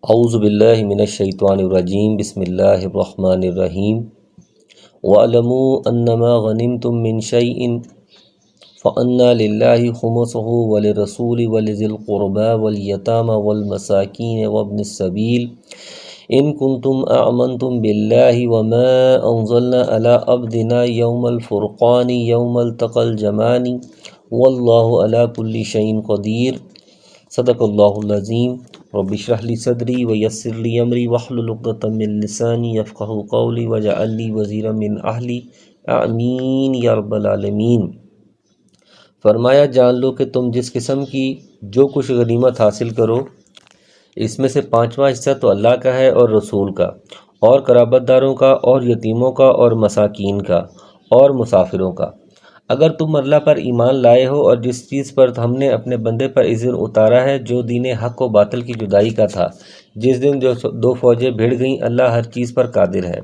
اعوذ باللہ من الشیطان الرجیم بسم اللہ الرحمن الرحیم وَاعْلَمُوا أَنَّمَا غَنِمْتُم مِّن شَيْءٍ فَأَنَّ لِلَّهِ خُمُسَهُ وَلِلرَّسُولِ وَلِذِي الْقُرْبَى وَالْيَتَامَى وَالْمَسَاكِينِ وَابْنِ السَّبِيلِ إِن كُنتُمْ آمَنتُم بِاللَّهِ وَمَا أَنزَلْنَا عَلَىٰ عَبْدِنَا يَوْمَ الْفُرْقَانِ يَوْمَ الْتَقَى الْجَمْعَانِ وَاللَّهُ عَلَىٰ كُلِّ شَيْءٍ قَدِيرٌ صدق اللہ العظیم۔ رب اشرح لی صدری ویسر لی امری واحلل عقدۃ من لسانی یفقہوا قولی واجعل لی وزیرا من اہلی آمین یا رب العالمین۔ فرمایا جان لو کہ تم جس قسم کی جو کچھ غنیمت حاصل کرو اس میں سے 5واں حصہ تو اللہ کا ہے اور رسول کا اور قرابت داروں کا اور یتیموں کا اور مساکین کا اور مسافروں کا۔ اگر تم اللہ پر ایمان لائے ہو اور جس چیز پر ہم نے اپنے بندے پر اذن اتارا ہے جو دین حق و باطل کی جدائی کا تھا، جس دن جو دو فوجیں بھڑ گئیں، اللہ ہر چیز پر قادر ہے۔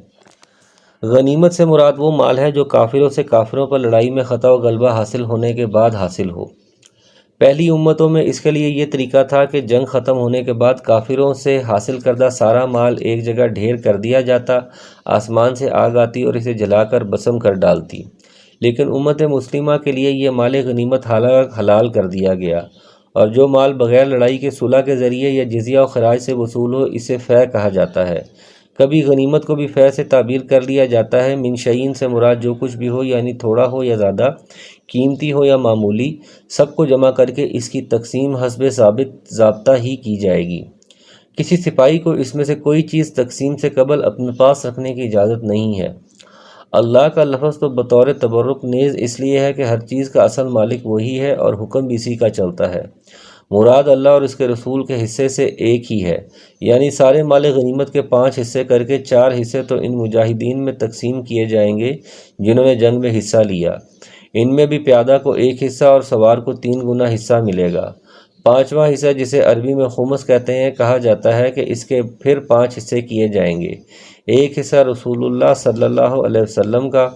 غنیمت سے مراد وہ مال ہے جو کافروں سے کافروں پر لڑائی میں فتح و غلبہ حاصل ہونے کے بعد حاصل ہو۔ پہلی امتوں میں اس کے لیے یہ طریقہ تھا کہ جنگ ختم ہونے کے بعد کافروں سے حاصل کردہ سارا مال ایک جگہ ڈھیر کر دیا جاتا، آسمان سے آگ آتی اور اسے جلا کر بسم کر ڈالتی۔ لیکن امت مسلمہ کے لیے یہ مال غنیمت حلال کر دیا گیا، اور جو مال بغیر لڑائی کے صلح کے ذریعے یا جزیہ و خراج سے وصول ہو اسے فے کہا جاتا ہے۔ کبھی غنیمت کو بھی فے سے تعبیر کر لیا جاتا ہے۔ من شیئن سے مراد جو کچھ بھی ہو، یعنی تھوڑا ہو یا زیادہ، قیمتی ہو یا معمولی، سب کو جمع کر کے اس کی تقسیم حسب ثابت ضابطہ ہی کی جائے گی۔ کسی سپاہی کو اس میں سے کوئی چیز تقسیم سے قبل اپنے پاس رکھنے کی اجازت نہیں ہے۔ اللہ کا لفظ تو بطور تبرک نیز اس لیے ہے کہ ہر چیز کا اصل مالک وہی ہے اور حکم بھی اسی کا چلتا ہے۔ مراد اللہ اور اس کے رسول کے حصے سے ایک ہی ہے، یعنی سارے مال غنیمت کے 5 حصے کر کے 4 حصے تو ان مجاہدین میں تقسیم کیے جائیں گے جنہوں نے جنگ میں حصہ لیا۔ ان میں بھی پیادہ کو 1 حصہ اور سوار کو 3 گنا حصہ ملے گا۔ 5واں حصہ جسے عربی میں خمس کہتے ہیں کہا جاتا ہے کہ اس کے پھر 5 حصے کیے جائیں گے۔ 1 حصہ رسول اللہ صلی اللہ علیہ وسلم کا،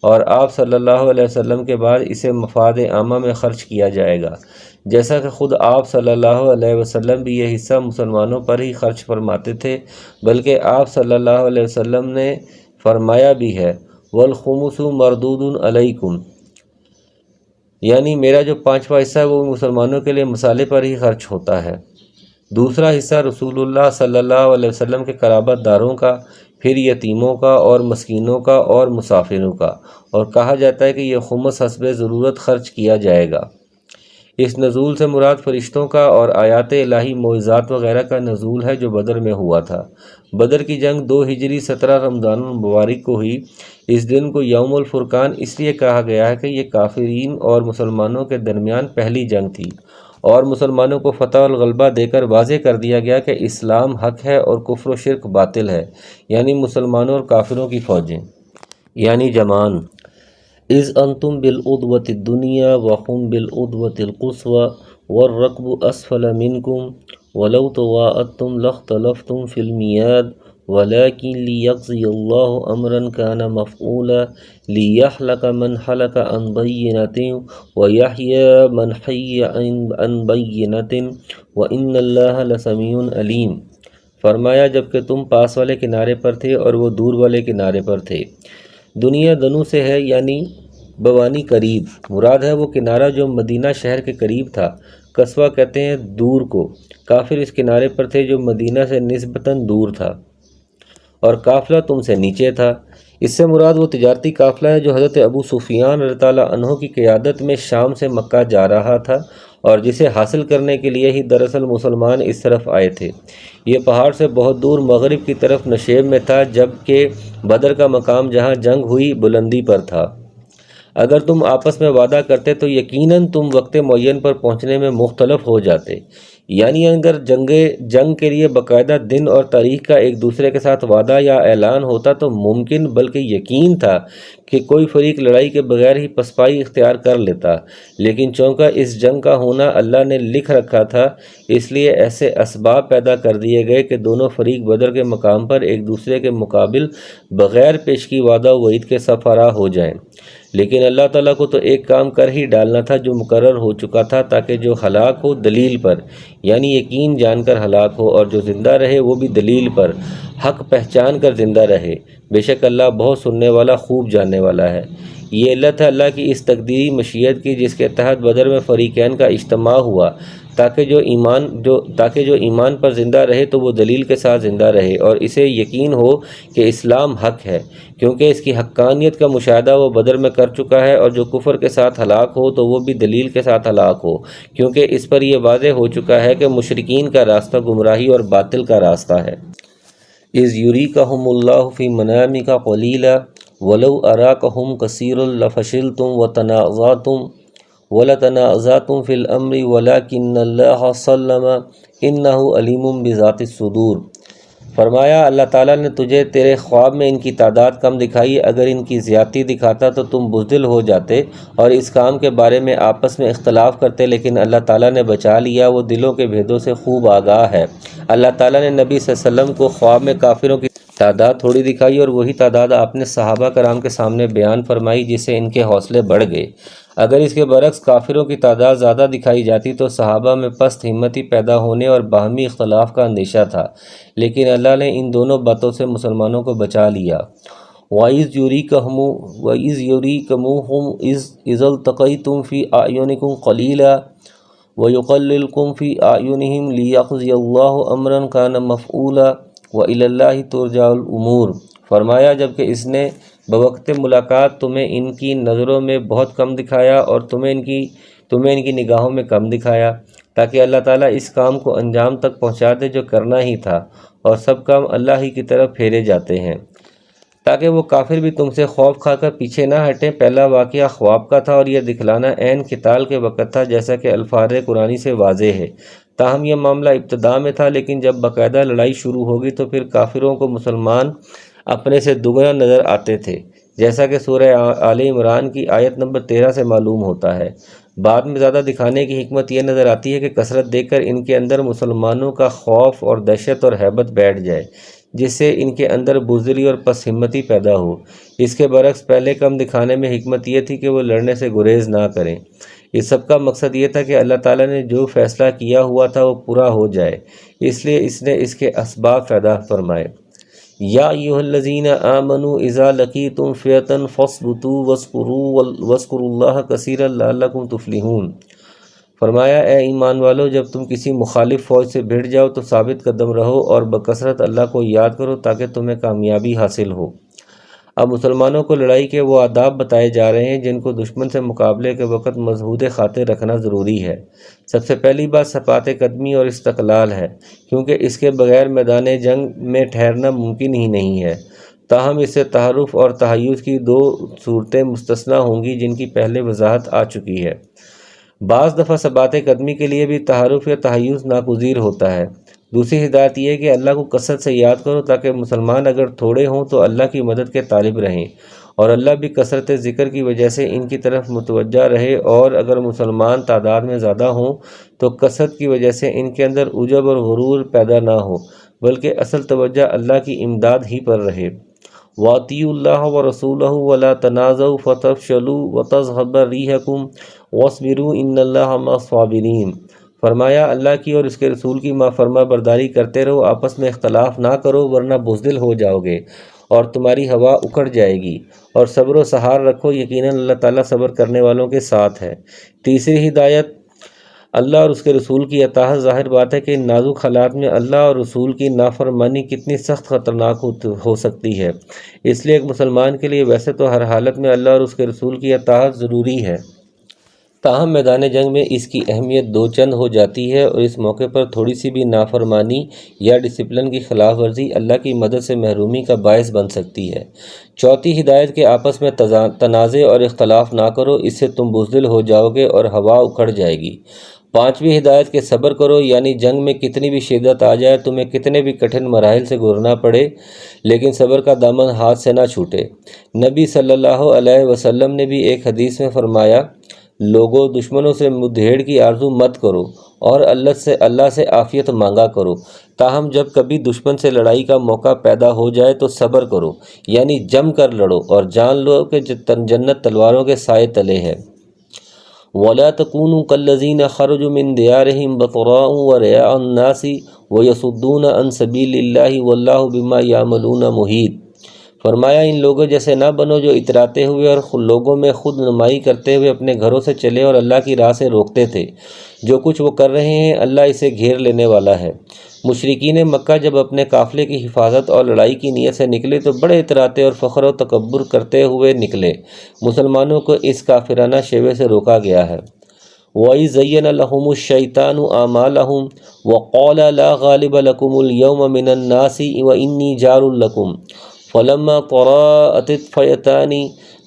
اور آپ صلی اللہ علیہ وسلم کے بعد اسے مفاد عامہ میں خرچ کیا جائے گا، جیسا کہ خود آپ صلی اللہ علیہ وسلم بھی یہ حصہ مسلمانوں پر ہی خرچ فرماتے تھے، بلکہ آپ صلی اللہ علیہ وسلم نے فرمایا بھی ہے والخمس مردود علیکم، یعنی میرا جو 5واں حصہ ہے وہ مسلمانوں کے لیے مصالح پر ہی خرچ ہوتا ہے۔ دوسرا حصہ رسول اللہ صلی اللہ علیہ وسلم کے قرابت داروں کا، پھر یتیموں کا اور مسکینوں کا اور مسافروں کا، اور کہا جاتا ہے کہ یہ خمس حسب ضرورت خرچ کیا جائے گا۔ اس نزول سے مراد فرشتوں کا اور آیات الہی معجزات وغیرہ کا نزول ہے جو بدر میں ہوا تھا۔ بدر کی جنگ 2 ہجری 17 رمضان المبارک کو ہوئی۔ اس دن کو یوم الفرقان اس لیے کہا گیا ہے کہ یہ کافرین اور مسلمانوں کے درمیان پہلی جنگ تھی، اور مسلمانوں کو فتح اور غلبہ دے کر واضح کر دیا گیا کہ اسلام حق ہے اور کفر و شرک باطل ہے، یعنی مسلمانوں اور کافروں کی فوجیں یعنی جمان۔ اذ انتم بالعدوۃ الدنیا وهم بالعدوۃ القصوی والرکب اسفل منکم ولو تواعدتم لاختلفتم فی المیعاد ولكن ليقضي الله امرا كان مفعولا ليهلك من هلك عن بينة ويحيى من حي عن بينة وان الله لسميع عليم۔ فرمایا جب کہ تم پاس والے کنارے پر تھے اور وہ دور والے کنارے پر تھے۔ دنیا دنو سے ہے، یعنی بوانی قریب، مراد ہے وہ کنارہ جو مدینہ شہر کے قریب تھا۔ قصوہ کہتے ہیں دور کو۔ کافر اس کنارے پر تھے جو مدینہ سے نسبتاً دور تھا، اور قافلہ تم سے نیچے تھا۔ اس سے مراد وہ تجارتی قافلہ ہے جو حضرت ابو سفیان رضی اللہ عنہ کی قیادت میں شام سے مکہ جا رہا تھا، اور جسے حاصل کرنے کے لیے ہی دراصل مسلمان اس طرف آئے تھے۔ یہ پہاڑ سے بہت دور مغرب کی طرف نشیب میں تھا، جبکہ بدر کا مقام جہاں جنگ ہوئی بلندی پر تھا۔ اگر تم آپس میں وعدہ کرتے تو یقیناً تم وقت معین پر پہنچنے میں مختلف ہو جاتے، یعنی اگر جنگ کے لیے باقاعدہ دن اور تاریخ کا ایک دوسرے کے ساتھ وعدہ یا اعلان ہوتا تو ممکن بلکہ یقین تھا کہ کوئی فریق لڑائی کے بغیر ہی پسپائی اختیار کر لیتا، لیکن چونکہ اس جنگ کا ہونا اللہ نے لکھ رکھا تھا، اس لیے ایسے اسباب پیدا کر دیے گئے کہ دونوں فریق بدر کے مقام پر ایک دوسرے کے مقابل بغیر پیشگی وعدہ و وعید کے سفارا ہو جائیں۔ لیکن اللہ تعالیٰ کو تو ایک کام کر ہی ڈالنا تھا جو مقرر ہو چکا تھا، تاکہ جو ہلاک ہو دلیل پر یعنی یقین جان کر ہلاک ہو، اور جو زندہ رہے وہ بھی دلیل پر حق پہچان کر زندہ رہے۔ بے شک اللہ بہت سننے والا خوب جاننے والا ہے۔ یہ علت ہے اللہ کی اس تقدیری مشیت کی جس کے تحت بدر میں فریقین کا اجتماع ہوا، تاکہ جو ایمان پر زندہ رہے تو وہ دلیل کے ساتھ زندہ رہے اور اسے یقین ہو کہ اسلام حق ہے، کیونکہ اس کی حقانیت کا مشاہدہ وہ بدر میں کر چکا ہے، اور جو کفر کے ساتھ ہلاک ہو تو وہ بھی دلیل کے ساتھ ہلاک ہو، کیونکہ اس پر یہ واضح ہو چکا ہے کہ مشرکین کا راستہ گمراہی اور باطل کا راستہ ہے۔ اذ یریکہم اللہ فی منامک قلیلا ولو اراکہم کثیرا لفشلتم ولتنازعتم فی الامر ولکن اللہ سلم انہ علیم بذات الصدور۔ فرمایا اللہ تعالیٰ نے تجھے تیرے خواب میں ان کی تعداد کم دکھائی، اگر ان کی زیادتی دکھاتا تو تم بزدل ہو جاتے اور اس کام کے بارے میں آپس میں اختلاف کرتے، لیکن اللہ تعالیٰ نے بچا لیا، وہ دلوں کے بھیدوں سے خوب آگاہ ہے۔ اللہ تعالیٰ نے نبی صلی اللہ علیہ وسلم کو خواب میں کافروں کی تعداد تھوڑی دکھائی اور وہی تعداد آپ نے صحابہ کرام کے سامنے بیان فرمائی، جس سے ان کے حوصلے بڑھ گئے۔ اگر اس کے برعکس کافروں کی تعداد زیادہ دکھائی جاتی تو صحابہ میں پست ہمتی پیدا ہونے اور باہمی اختلاف کا اندیشہ تھا، لیکن اللہ نے ان دونوں باتوں سے مسلمانوں کو بچا لیا۔ وَإِذْ يُرِيكُمُوهُمْ إِذْ الْتَقَيْتُمْ فِي أَعْيُنِكُمْ قَلِيلًا وَيُقَلِّلُكُمْ فِي أَعْيُنِهِمْ لِيَقْضِيَ اللَّهُ أَمْرًا كَانَ مَفْعُولًا وَإِلَى اللَّهِ تُرْجَعُ الْأُمُورُ۔ فرمایا جبکہ اس نے بوقت ملاقات تمہیں ان کی نظروں میں بہت کم دکھایا اور تمہیں ان کی نگاہوں میں کم دکھایا، تاکہ اللہ تعالیٰ اس کام کو انجام تک پہنچا دے جو کرنا ہی تھا، اور سب کام اللہ ہی کی طرف پھیرے جاتے ہیں، تاکہ وہ کافر بھی تم سے خوف کھا کر پیچھے نہ ہٹیں۔ پہلا واقعہ خواب کا تھا اور یہ دکھلانا عین قتال کے وقت تھا، جیسا کہ الفاظ قرآنی سے واضح ہے۔ تاہم یہ معاملہ ابتدا میں تھا، لیکن جب باقاعدہ لڑائی شروع ہوگی تو پھر کافروں کو مسلمان اپنے سے دگنا نظر آتے تھے، جیسا کہ سورہ آل عمران کی آیت نمبر 13 سے معلوم ہوتا ہے۔ بعد میں زیادہ دکھانے کی حکمت یہ نظر آتی ہے کہ کثرت دیکھ کر ان کے اندر مسلمانوں کا خوف اور دہشت اور ہیبت بیٹھ جائے، جس سے ان کے اندر بزدلی اور پس ہمتی پیدا ہو۔ اس کے برعکس پہلے کم دکھانے میں حکمت یہ تھی کہ وہ لڑنے سے گریز نہ کریں۔ اس سب کا مقصد یہ تھا کہ اللہ تعالیٰ نے جو فیصلہ کیا ہوا تھا وہ پورا ہو جائے، اس لیے اس نے اس کے اسباب پیدا فرمائے۔ یا ایھا الذین آمنوا اذا لقیتم فئۃ فاثبتوا واذکروا اللہ کثیرا لعلکم تفلحون۔ فرمایا اے ایمان والو، جب تم کسی مخالف فوج سے بھڑ جاؤ تو ثابت قدم رہو اور بکثرت اللہ کو یاد کرو تاکہ تمہیں کامیابی حاصل ہو۔ اب مسلمانوں کو لڑائی کے وہ آداب بتائے جا رہے ہیں جن کو دشمن سے مقابلے کے وقت مضبوط خاطر رکھنا ضروری ہے۔ سب سے پہلی بات ثبات قدمی اور استقلال ہے، کیونکہ اس کے بغیر میدان جنگ میں ٹھہرنا ممکن ہی نہیں ہے۔ تاہم اس سے تحرف اور تحیز کی دو صورتیں مستثنیٰ ہوں گی جن کی پہلے وضاحت آ چکی ہے۔ بعض دفعہ ثبات قدمی کے لیے بھی تحرف یا تحیز ناگزیر ہوتا ہے۔ دوسری ہدایت یہ ہے کہ اللہ کو کثرت سے یاد کرو تاکہ مسلمان اگر تھوڑے ہوں تو اللہ کی مدد کے طالب رہیں، اور اللہ بھی کثرت ذکر کی وجہ سے ان کی طرف متوجہ رہے، اور اگر مسلمان تعداد میں زیادہ ہوں تو کثرت کی وجہ سے ان کے اندر عجب اور غرور پیدا نہ ہو، بلکہ اصل توجہ اللہ کی امداد ہی پر رہے۔ وَأَطِیعُوا اللَّهَ وَرَسُولَهُ وَلَا تَنَازَعُوا فَتَفْشَلُوا وَتَذْهَبَ رِیحُکُمْ وَاصْبِرُوا إِنَّ اللَّهَ مَعَ الصَّابِرِینَ۔ فرمایا اللہ کی اور اس کے رسول کی فرما برداری کرتے رہو، آپس میں اختلاف نہ کرو ورنہ بزدل ہو جاؤ گے اور تمہاری ہوا اکھڑ جائے گی، اور صبر و سہار رکھو، یقیناً اللہ تعالیٰ صبر کرنے والوں کے ساتھ ہے۔ تیسری ہدایت اللہ اور اس کے رسول کی اطاعت۔ ظاہر بات ہے کہ ان نازک حالات میں اللہ اور رسول کی نافرمانی کتنی سخت خطرناک ہو سکتی ہے، اس لیے ایک مسلمان کے لیے ویسے تو ہر حالت میں اللہ اور اس کے رسول کی اطاعت ضروری ہے، تاہم میدان جنگ میں اس کی اہمیت دو چند ہو جاتی ہے، اور اس موقع پر تھوڑی سی بھی نافرمانی یا ڈسپلن کی خلاف ورزی اللہ کی مدد سے محرومی کا باعث بن سکتی ہے۔ چوتھی ہدایت کہ آپس میں تنازع اور اختلاف نہ کرو، اس سے تم بزدل ہو جاؤ گے اور ہوا اکھڑ جائے گی۔ پانچویں ہدایت کہ صبر کرو، یعنی جنگ میں کتنی بھی شدت آ جائے، تمہیں کتنے بھی کٹھن مراحل سے گزرنا پڑے، لیکن صبر کا دامن ہاتھ سے نہ چھوٹے۔ نبی صلی اللہ علیہ وسلم نے بھی ایک حدیث میں فرمایا، لوگوں دشمنوں سے مدھیڑ کی آرزو مت کرو اور اللہ سے عافیت مانگا کرو، تاہم جب کبھی دشمن سے لڑائی کا موقع پیدا ہو جائے تو صبر کرو، یعنی جم کر لڑو اور جان لو کہ جنت تلواروں کے سائے تلے ہے۔ وَلَا تَكُونُوا كَالَّذِينَ خَرَجُوا مِن دِيَارِهِمْ بَطَرًا وَرِئَاءَ النَّاسِ وَيَصُدُّونَ عَن سَبِيلِ اللَّهِ وَاللَّهُ بِمَا يَعْمَلُونَ مُحِيطٌ۔ فرمایا ان لوگوں جیسے نہ بنو جو اتراتے ہوئے اور لوگوں میں خود نمائی کرتے ہوئے اپنے گھروں سے چلے اور اللہ کی راہ سے روکتے تھے۔ جو کچھ وہ کر رہے ہیں اللہ اسے گھیر لینے والا ہے۔ مشرکین مکہ جب اپنے قافلے کی حفاظت اور لڑائی کی نیت سے نکلے تو بڑے اتراتے اور فخر و تکبر کرتے ہوئے نکلے۔ مسلمانوں کو اس کافرانہ شیوے سے روکا گیا ہے۔ وَإِذْ زَيَّنَ لَهُمُ الشَّيْطَانُ أَعْمَالَهُمْ وَقَالَ لَا غَالِبَ لَكُمُ الْيَوْمَ مِنَ النَّاسِ وَإِنِّي جَارٌ لَكُمْ فَلَمَّا تَرَاءَتِ الْفِئَتَانِ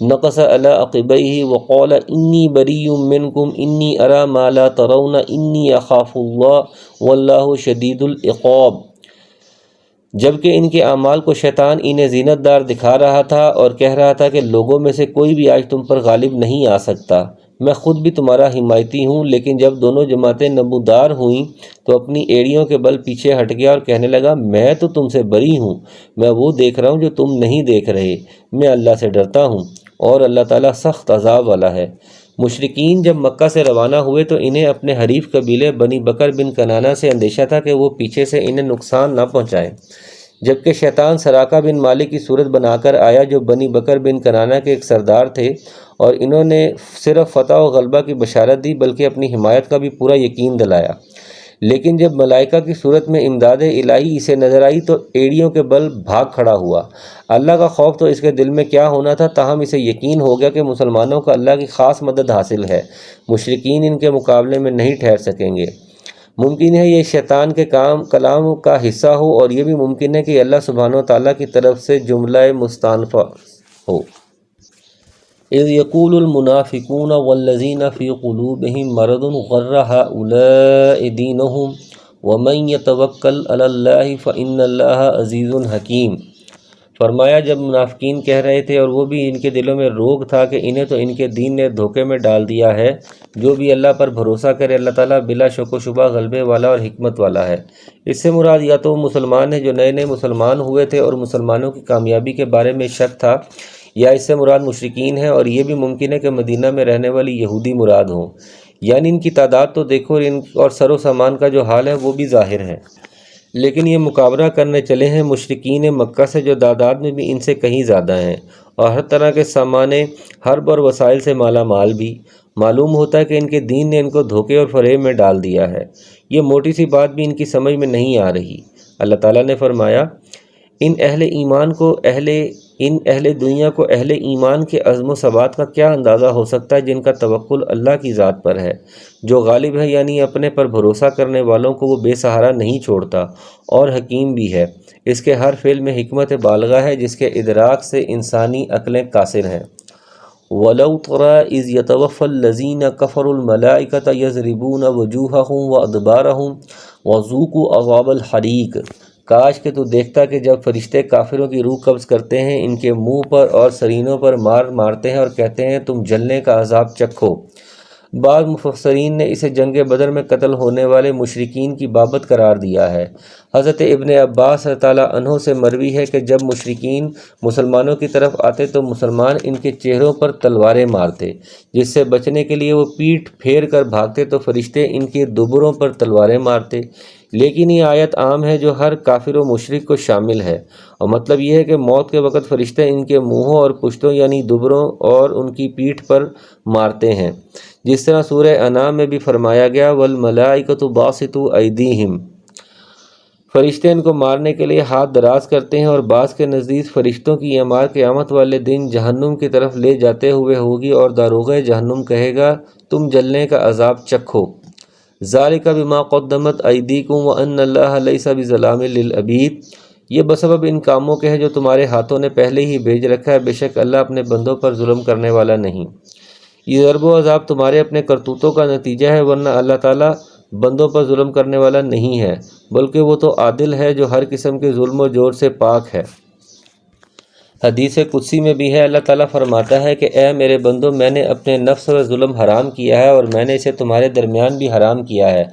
نَكَصَ عَلَىٰ عَقِبَيْهِ وَقَالَ إِنِّي بَرِيٌّ مِّنكُمْ إِنِّي أَرَىٰ مَا لَا تَرَوْنَ إِنِّي أَخَافُ اللَّهَ وَاللَّهُ شَدِيدُ الْعِقَابِ۔ جبکہ ان کے اعمال کو شیطان انہیں زینت دار دکھا رہا تھا اور کہہ رہا تھا کہ لوگوں میں سے کوئی بھی آج تم پر غالب نہیں آ سکتا، میں خود بھی تمہارا حمایتی ہوں۔ لیکن جب دونوں جماعتیں نمودار ہوئیں تو اپنی ایڑیوں کے بل پیچھے ہٹ گیا اور کہنے لگا میں تو تم سے بری ہوں، میں وہ دیکھ رہا ہوں جو تم نہیں دیکھ رہے، میں اللہ سے ڈرتا ہوں اور اللہ تعالیٰ سخت عذاب والا ہے۔ مشرکین جب مکہ سے روانہ ہوئے تو انہیں اپنے حریف قبیلے بنی بکر بن کنانہ سے اندیشہ تھا کہ وہ پیچھے سے انہیں نقصان نہ پہنچائے، جبکہ شیطان سراقہ بن مالک کی صورت بنا کر آیا جو بنی بکر بن کنانہ کے ایک سردار تھے، اور انہوں نے صرف فتح و غلبہ کی بشارت دی بلکہ اپنی حمایت کا بھی پورا یقین دلایا۔ لیکن جب ملائکہ کی صورت میں امداد الہی اسے نظر آئی تو ایڑیوں کے بل بھاگ کھڑا ہوا۔ اللہ کا خوف تو اس کے دل میں کیا ہونا تھا، تاہم اسے یقین ہو گیا کہ مسلمانوں کو اللہ کی خاص مدد حاصل ہے، مشرکین ان کے مقابلے میں نہیں ٹھہر سکیں گے۔ ممکن ہے یہ شیطان کے کلام کا حصہ ہو، اور یہ بھی ممکن ہے کہ اللہ سبحانہ وتعالیٰ کی طرف سے جملہ مستأنفہ ہو۔ اذ یقول المنافقون والذین فی قلوبہم مرض غر ہؤلاء دینہم ومن یتوکل علی اللہ فإن اللہ عزیز حکیم۔ فرمایا جب منافقین کہہ رہے تھے اور وہ بھی ان کے دلوں میں روگ تھا کہ انہیں تو ان کے دین نے دھوکے میں ڈال دیا ہے، جو بھی اللہ پر بھروسہ کرے اللہ تعالیٰ بلا شک و شبہ غلبے والا اور حکمت والا ہے۔ اس سے مراد یا تو وہ مسلمان ہیں جو نئے نئے مسلمان ہوئے تھے اور مسلمانوں کی کامیابی کے بارے میں شک تھا، یا اس سے مراد مشرکین ہیں، اور یہ بھی ممکن ہے کہ مدینہ میں رہنے والی یہودی مراد ہوں، یعنی ان کی تعداد تو دیکھو اور سر و سامان کا جو حال ہے وہ بھی ظاہر ہے، لیکن یہ مقابلہ کرنے چلے ہیں مشرکین مکہ سے جو تعداد میں بھی ان سے کہیں زیادہ ہیں، اور ہر طرح کے سامان حرب اور وسائل سے مالا مال بھی۔ معلوم ہوتا ہے کہ ان کے دین نے ان کو دھوکے اور فریب میں ڈال دیا ہے۔ یہ موٹی سی بات بھی ان کی سمجھ میں نہیں آ رہی۔ اللہ تعالیٰ نے فرمایا ان اہل دنیا کو اہل ایمان کے عزم و ثبات کا کیا اندازہ ہو سکتا ہے جن کا توکل اللہ کی ذات پر ہے، جو غالب ہے، یعنی اپنے پر بھروسہ کرنے والوں کو وہ بے سہارا نہیں چھوڑتا، اور حکیم بھی ہے، اس کے ہر فعل میں حکمت بالغہ ہے جس کے ادراک سے انسانی عقلیں قاصر ہیں۔ وَلَوْ تَرَىٰ إِذْ يَتَوَفَّى الَّذِينَ كَفَرُوا الْمَلَائِكَةَ يَضْرِبُونَ وُجُوهَهُمْ وَأَدْبَارَهُمْ وَذُوقُوا عَذَابَ الْحَرِيقِ۔ کاش کہ تو دیکھتا کہ جب فرشتے کافروں کی روح قبض کرتے ہیں ان کے منہ پر اور سرینوں پر مارتے ہیں اور کہتے ہیں تم جلنے کا عذاب چکھو۔ بعض مفسرین نے اسے جنگ بدر میں قتل ہونے والے مشرکین کی بابت قرار دیا ہے۔ حضرت ابن عباس رضی اللہ عنہ سے مروی ہے کہ جب مشرکین مسلمانوں کی طرف آتے تو مسلمان ان کے چہروں پر تلواریں مارتے، جس سے بچنے کے لیے وہ پیٹھ پھیر کر بھاگتے تو فرشتے ان کے دبروں پر تلواریں مارتے۔ لیکن یہ آیت عام ہے جو ہر کافر و مشرک کو شامل ہے، اور مطلب یہ ہے کہ موت کے وقت فرشتے ان کے منہوں اور پشتوں یعنی دبروں اور ان کی پیٹھ پر مارتے ہیں، جس طرح سورہ انعام میں بھی فرمایا گیا وَالْمَلَائِكَةُ بَاسِطُو أَيْدِيهِمْ۔ فرشتے ان کو مارنے کے لیے ہاتھ دراز کرتے ہیں، اور بعض کے نزدیک فرشتوں کی یہ مار قیامت والے دن جہنم کی طرف لے جاتے ہوئے ہوگی، اور داروغہ جہنم کہے گا تم جلنے کا عذاب چکھو۔ ذَلِكَ بِمَا قَدَّمَتْ أَيْدِيكُمْ وَأَنَّ اللَّهَ لَيْسَ بِظَلَّامٍ لِّلْعَبِيدِ۔ یہ بسبب ان کاموں کے ہے جو تمہارے ہاتھوں نے پہلے ہی بھیج رکھا ہے، بے شک اللہ اپنے بندوں پر ظلم کرنے والا نہیں۔ یہ ضرب و عذاب تمہارے اپنے کرتوتوں کا نتیجہ ہے، ورنہ اللہ تعالیٰ بندوں پر ظلم کرنے والا نہیں ہے، بلکہ وہ تو عادل ہے جو ہر قسم کے ظلم و جور سے پاک ہے۔ حدیث قدسی میں بھی ہے، اللہ تعالیٰ فرماتا ہے کہ اے میرے بندو، میں نے اپنے نفس پر ظلم حرام کیا ہے اور میں نے اسے تمہارے درمیان بھی حرام کیا ہے،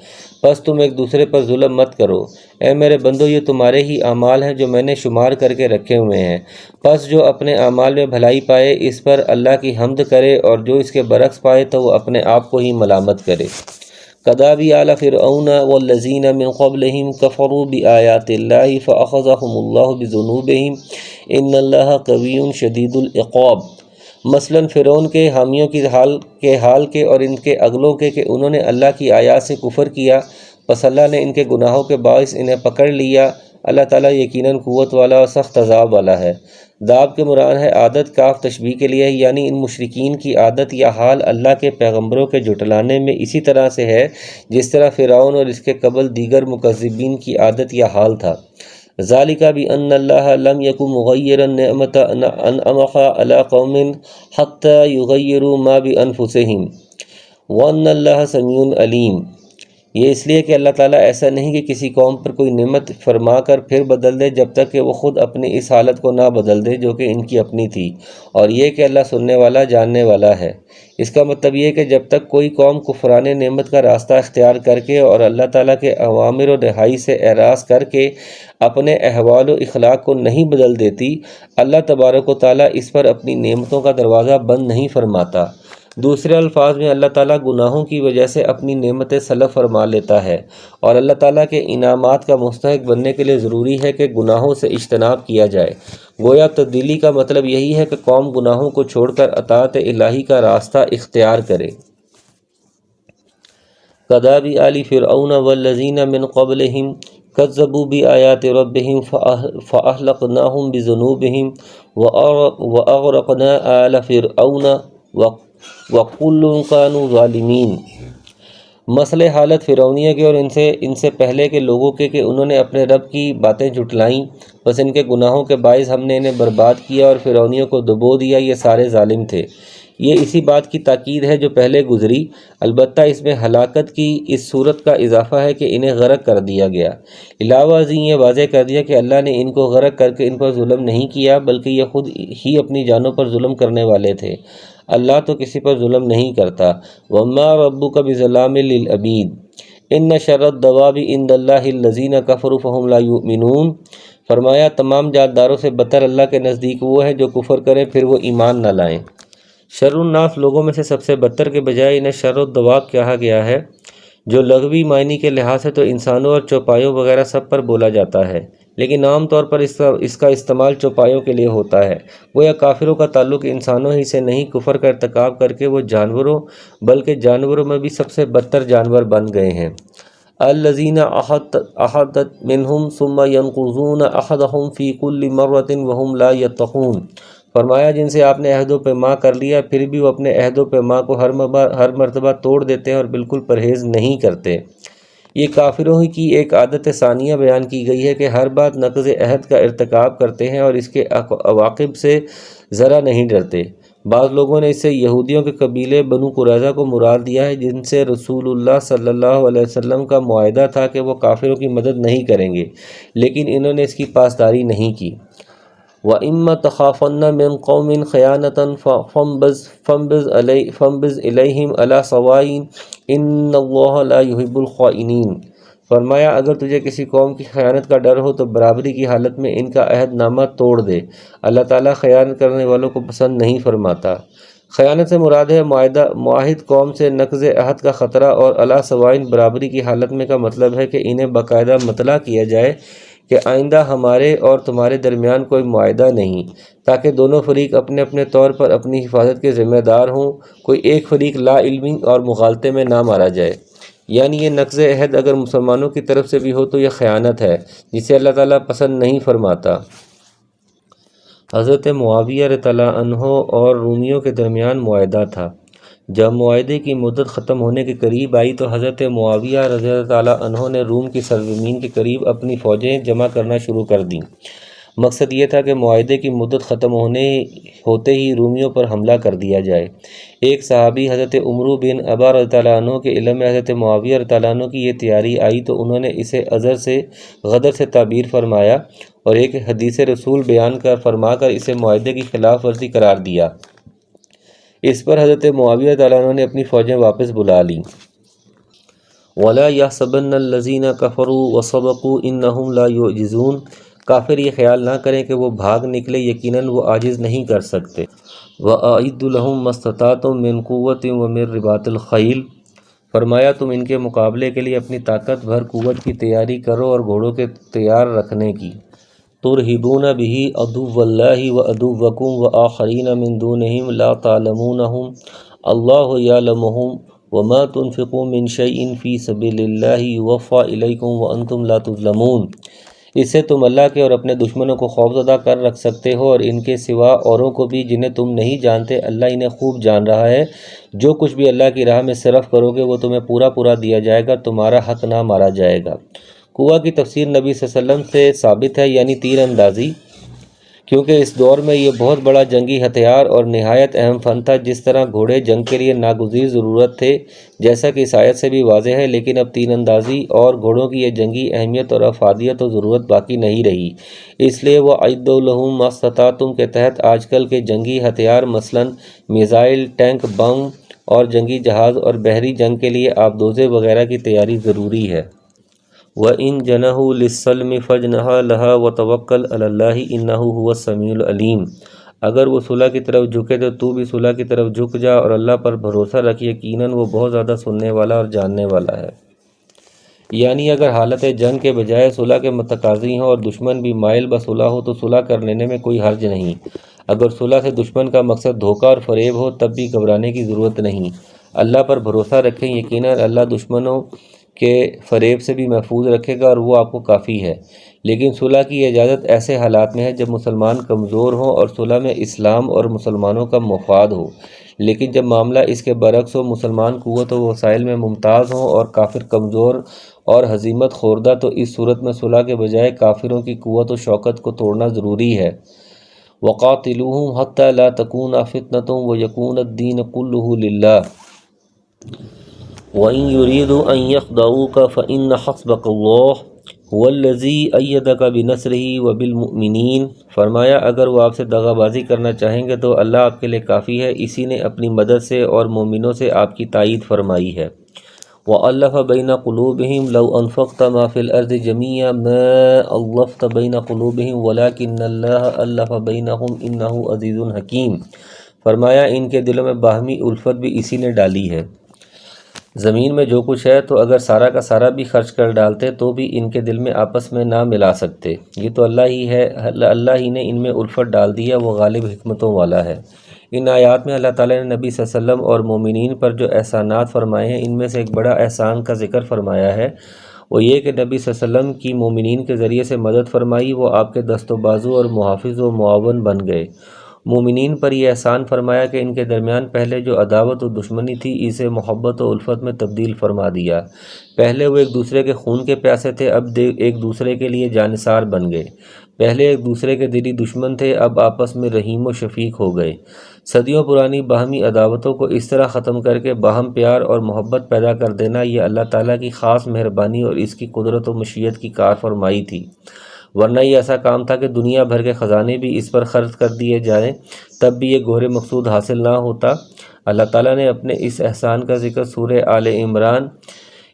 بس تم ایک دوسرے پر ظلم مت کرو۔ اے میرے بندو، یہ تمہارے ہی اعمال ہیں جو میں نے شمار کر کے رکھے ہوئے ہیں، پس جو اپنے اعمال میں بھلائی پائے اس پر اللہ کی حمد کرے، اور جو اس کے برعکس پائے تو وہ اپنے آپ کو ہی ملامت کرے۔ کداب آل فرعون والذین من قبلہم کفروا بآیات اللہ فأخذہم اللہ بذنوبہم ان اللہ قوی شدید العقاب۔ مثلاً فرعون کے حامیوں کی حال کے اور ان کے اگلوں کے کہ انہوں نے اللہ کی آیات سے کفر کیا، پس اللہ نے ان کے گناہوں کے باعث انہیں پکڑ لیا۔ اللہ تعالیٰ یقیناً قوت والا اور سخت عذاب والا ہے۔ داب کے مراد ہے عادت، کاف تشبیہ کے لیے، یعنی ان مشرکین کی عادت یا حال اللہ کے پیغمبروں کے جھٹلانے میں اسی طرح سے ہے جس طرح فرعون اور اس کے قبل دیگر مکذبین کی عادت یا حال تھا۔ ذالک بأن اللہ لم یک مغیرا نعمت انعمها علی قوم حتی یغیروا ما بانفسہم وان اللہ سمیع علیم۔ یہ اس لیے کہ اللہ تعالیٰ ایسا نہیں کہ کسی قوم پر کوئی نعمت فرما کر پھر بدل دے جب تک کہ وہ خود اپنی اس حالت کو نہ بدل دے جو کہ ان کی اپنی تھی، اور یہ کہ اللہ سننے والا جاننے والا ہے۔ اس کا مطلب یہ کہ جب تک کوئی قوم کفران نعمت کا راستہ اختیار کر کے اور اللہ تعالیٰ کے اوامر و نہائی سے اعراض کر کے اپنے احوال و اخلاق کو نہیں بدل دیتی، اللہ تبارک و تعالیٰ اس پر اپنی نعمتوں کا دروازہ بند نہیں فرماتا۔ دوسرے الفاظ میں اللہ تعالیٰ گناہوں کی وجہ سے اپنی نعمتیں سلب فرما لیتا ہے، اور اللہ تعالیٰ کے انعامات کا مستحق بننے کے لیے ضروری ہے کہ گناہوں سے اجتناب کیا جائے۔ گویا تبدیلی کا مطلب یہی ہے کہ قوم گناہوں کو چھوڑ کر اطاعت الہی کا راستہ اختیار کرے۔ کداب آل فرعون والذین من قبلہم کذبوا بآیات ربہم فأہلکناہم بذنوبہم وأغرقنا آل فرعون وَكُلٌّ كَانُوا ظَالِمِينَ۔ مسئلہ حالت فرعونیہ کے اور ان سے پہلے کے لوگوں کے کہ انہوں نے اپنے رب کی باتیں جھٹلائیں، بس ان کے گناہوں کے باعث ہم نے انہیں برباد کیا اور فرعونیوں کو دبو دیا، یہ سارے ظالم تھے۔ یہ اسی بات کی تاکید ہے جو پہلے گزری، البتہ اس میں ہلاکت کی اس صورت کا اضافہ ہے کہ انہیں غرق کر دیا گیا۔ علاوہ ازیں یہ واضح کر دیا کہ اللہ نے ان کو غرق کر کے ان پر ظلم نہیں کیا، بلکہ یہ خود ہی اپنی جانوں پر ظلم کرنے والے تھے۔ اللہ تو کسی پر ظلم نہیں کرتا۔ وَمَا رَبُّكَ بِظَلَّامٍ لِّلْعَبِيدِ إِنَّ شَرَّ الدَّوَابِ عِندَ اللَّهِ الَّذِينَ كَفَرُوا فَهُمْ لَا يُؤْمِنُونَ۔ فرمایا تمام جانداروں سے بدتر اللہ کے نزدیک وہ ہیں جو کفر کریں پھر وہ ایمان نہ لائیں۔ شر الناس لوگوں میں سے سب سے بدتر کے بجائے انہیں شر الدواب کہا گیا ہے، جو لغوی معنی کے لحاظ سے تو انسانوں اور چوپایوں وغیرہ سب پر بولا جاتا ہے، لیکن عام طور پر اس کا استعمال چوپایوں کے لیے ہوتا ہے۔ گویا کافروں کا تعلق انسانوں ہی سے نہیں، کفر کا ارتکاب کر کے وہ جانوروں بلکہ جانوروں میں بھی سب سے بدتر جانور بن گئے ہیں۔ الذین احدت منہم ثم ینقضون عہدہم فی کل مرۃ وہم لا یتقون۔ فرمایا جن سے آپ نے عہد و پیما کر لیا پھر بھی وہ اپنے عہد و پیما کو ہر مرتبہ توڑ دیتے ہیں اور بالکل پرہیز نہیں کرتے۔ یہ کافروں ہی کی ایک عادت ثانیہ بیان کی گئی ہے کہ ہر بات نقض عہد کا ارتکاب کرتے ہیں اور اس کے عواقب سے ذرا نہیں ڈرتے۔ بعض لوگوں نے اس سے یہودیوں کے قبیلے بنو قریظہ کو مراد دیا ہے جن سے رسول اللہ صلی اللہ علیہ وسلم کا معاہدہ تھا کہ وہ کافروں کی مدد نہیں کریں گے، لیکن انہوں نے اس کی پاسداری نہیں کی۔ وَإِمَّا تَخَافَنَّ مِن قَوْمٍ خِيَانَةً فَانبِذْ إِلَيْهِمْ عَلَىٰ سَوَاءٍ إِنَّ اللَّهَ لَا يُحِبُّ الْخَائِنِينَ۔ فرمایا اگر تجھے کسی قوم کی خیانت کا ڈر ہو تو برابری کی حالت میں ان کا عہد نامہ توڑ دے، اللہ تعالیٰ خیانت کرنے والوں کو پسند نہیں فرماتا۔ خیانت سے مراد ہے معاہد قوم سے نقض عہد کا خطرہ، اور علیٰ سوائن برابری کی حالت میں کا مطلب ہے کہ انہیں باقاعدہ مطلع کیا جائے کہ آئندہ ہمارے اور تمہارے درمیان کوئی معاہدہ نہیں، تاکہ دونوں فریق اپنے اپنے طور پر اپنی حفاظت کے ذمہ دار ہوں، کوئی ایک فریق لا علمی اور مغالطے میں نہ مارا جائے۔ یعنی یہ نقض عہد اگر مسلمانوں کی طرف سے بھی ہو تو یہ خیانت ہے جسے اللہ تعالیٰ پسند نہیں فرماتا۔ حضرت معاویہ رضی اللہ عنہ اور رومیوں کے درمیان معاہدہ تھا۔ جب معاہدے کی مدت ختم ہونے کے قریب آئی تو حضرت معاویہ رضی اللہ عنہ نے روم کی سرزمین کے قریب اپنی فوجیں جمع کرنا شروع کر دیں۔ مقصد یہ تھا کہ معاہدے کی مدت ختم ہوتے ہی رومیوں پر حملہ کر دیا جائے۔ ایک صحابی حضرت عمرو بن ابا رضی اللہ عنہ کے علم میں حضرت معاویہ رضی اللہ عنہ کی یہ تیاری آئی تو انہوں نے اسے غدر سے تعبیر فرمایا اور ایک حدیث رسول بیان فرما کر اسے معاہدے کی خلاف ورزی قرار دیا۔ اس پر حضرت معاویہ رضی اللہ عنہ نے اپنی فوجیں واپس بلا لیں۔ وَلَا يَحْسَبَنَّ الَّذِينَ كَفَرُوا وَصَبَقُوا إِنَّهُمْ لَا يُعْجِزُونَ، کافر یہ خیال نہ کریں کہ وہ بھاگ نکلے، یقیناً وہ عاجز نہیں کر سکتے۔ وَأَعِدُّوا لَهُم مَّا اسْتَطَعْتُم مِّن قُوَّةٍ وَمِن رِّبَاطِ الْخَيْلِ، فرمایا تم ان کے مقابلے کے لیے اپنی طاقت بھر قوت کی تیاری کرو اور گھوڑوں کے تیار رکھنے کی۔ تُرْہِبُونَ بِهِ عَدُوَّ اللَّهِ وَعَدُوَّكُمْ وَآخَرِينَ مِن دُونِهِمْ لَا تَعْلَمُونَهُمْ اللَّهُ يَعْلَمُهُمْ وَمَا تُنْفِقُوا مِن شَيْءٍ فِي سَبِيلِ اللَّهِ يُوَفَّى إِلَيْكُمْ وَأَنْتُمْ لَا تُظْلَمُونَ، اس سے تم اللہ کے اور اپنے دشمنوں کو خوفزدہ کر رکھ سکتے ہو، اور ان کے سوا اوروں کو بھی جنہیں تم نہیں جانتے اللہ انہیں خوب جان رہا ہے۔ جو کچھ بھی اللہ کی راہ میں صرف کرو گے وہ تمہیں پورا پورا دیا جائے گا، تمہارا حق نہ مارا جائے گا۔ قوہ کی تفسیر نبی صلی اللہ علیہ وسلم سے ثابت ہے، یعنی تیر اندازی، کیونکہ اس دور میں یہ بہت بڑا جنگی ہتھیار اور نہایت اہم فن تھا۔ جس طرح گھوڑے جنگ کے لیے ناگزیر ضرورت تھے، جیسا کہ اس آیت سے بھی واضح ہے، لیکن اب تیر اندازی اور گھوڑوں کی یہ جنگی اہمیت اور افادیت و ضرورت باقی نہیں رہی، اس لیے وَأَعِدُّوا لَهُم مَّا اسْتَطَعْتُم کے تحت آج کل کے جنگی ہتھیار مثلاً میزائل، ٹینک، بم اور جنگی جہاز اور بحری جنگ کے لیے آبدوزیں وغیرہ کی تیاری ضروری ہے۔ وَإِن جَنَحُوا لِلسَّلْمِ فَاجْنَحْ لَهَا وَتَوَكَّلْ عَلَى اللَّهِ إِنَّهُ هُوَ السَّمِيعُ الْعَلِيمُ، اگر وہ صلح کی طرف جھکے تو بھی صلح کی طرف جھک جا اور اللہ پر بھروسہ رکھ، یقیناً وہ بہت زیادہ سننے والا اور جاننے والا ہے۔ یعنی اگر حالت جنگ کے بجائے صلح کے متقاضی ہوں اور دشمن بھی مائل بصلح ہو تو صلح کر لینے میں کوئی حرج نہیں۔ اگر صلح سے دشمن کا مقصد دھوکہ اور فریب ہو تب بھی گھبرانے کی ضرورت نہیں۔ اللہ پر بھروسہ رکھیں، یقیناً اللہ دشمنوں کے فریب سے بھی محفوظ رکھے گا اور وہ آپ کو کافی ہے۔ لیکن صلح کی اجازت ایسے حالات میں ہے جب مسلمان کمزور ہوں اور صلح میں اسلام اور مسلمانوں کا مفاد ہو، لیکن جب معاملہ اس کے برعکس ہو، مسلمان قوت و وسائل میں ممتاز ہوں اور کافر کمزور اور ہزیمت خوردہ، تو اس صورت میں صلح کے بجائے کافروں کی قوت و شوکت کو توڑنا ضروری ہے۔ وَقَاتِلُوهُمْ حَتَّى لَا تَكُونَ فِتْنَةٌ وَيَكُونَ الدِّينُ كُلُّهُ لِلَّهِ وَإِن يُرِيدُوا أَن يَخْدَعُوكَ فَإِنَّ حَسْبَكَ اللَّهُ هُوَ الَّذِي أَيَّدَكَ بِنَصْرِهِ وَبِالْمُؤْمِنِينَ، فرمایا اگر وہ آپ سے دغا بازی کرنا چاہیں گے تو اللہ آپ کے لیے کافی ہے، اسی نے اپنی مدد سے اور مومنوں سے آپ کی تائید فرمائی ہے۔ وَأَلَّفَ بَيْنَ قُلُوبِهِمْ لَوْ أَنفَقْتَ مَا فِي الْأَرْضِ جَمِيعًا مَا أَلَّفْتَ بَيْنَ قُلُوبِهِمْ وَلَكِنَّ اللَّهَ أَلَّفَ بَيْنَهُمْ إِنَّهُ عَزِيزٌ حَكِيمٌ، فرمایا ان کے دلوں میں باہمی الفت بھی اسی نے ڈالی ہے۔ زمین میں جو کچھ ہے تو اگر سارا کا سارا بھی خرچ کر ڈالتے تو بھی ان کے دل میں آپس میں نہ ملا سکتے، یہ تو اللہ ہی ہے، اللہ ہی نے ان میں الفت ڈال دی ہے، وہ غالب حکمتوں والا ہے۔ ان آیات میں اللہ تعالیٰ نے نبی صلی اللہ علیہ وسلم اور مومنین پر جو احسانات فرمائے ہیں، ان میں سے ایک بڑا احسان کا ذکر فرمایا ہے، وہ یہ کہ نبی صلی اللہ علیہ وسلم کی مومنین کے ذریعے سے مدد فرمائی، وہ آپ کے دست و بازو اور محافظ و معاون بن گئے۔ مومنین پر یہ احسان فرمایا کہ ان کے درمیان پہلے جو عداوت و دشمنی تھی اسے محبت و الفت میں تبدیل فرما دیا۔ پہلے وہ ایک دوسرے کے خون کے پیاسے تھے، اب ایک دوسرے کے لیے جانثار بن گئے۔ پہلے ایک دوسرے کے دلی دشمن تھے، اب آپس میں رحیم و شفیق ہو گئے۔ صدیوں پرانی باہمی عداوتوں کو اس طرح ختم کر کے باہم پیار اور محبت پیدا کر دینا، یہ اللہ تعالیٰ کی خاص مہربانی اور اس کی قدرت و مشیت کی کار فرمائی تھی، ورنہ یہ ایسا کام تھا کہ دنیا بھر کے خزانے بھی اس پر خرچ کر دیے جائیں تب بھی یہ گوہر مقصود حاصل نہ ہوتا۔ اللہ تعالیٰ نے اپنے اس احسان کا ذکر سورہ آل عمران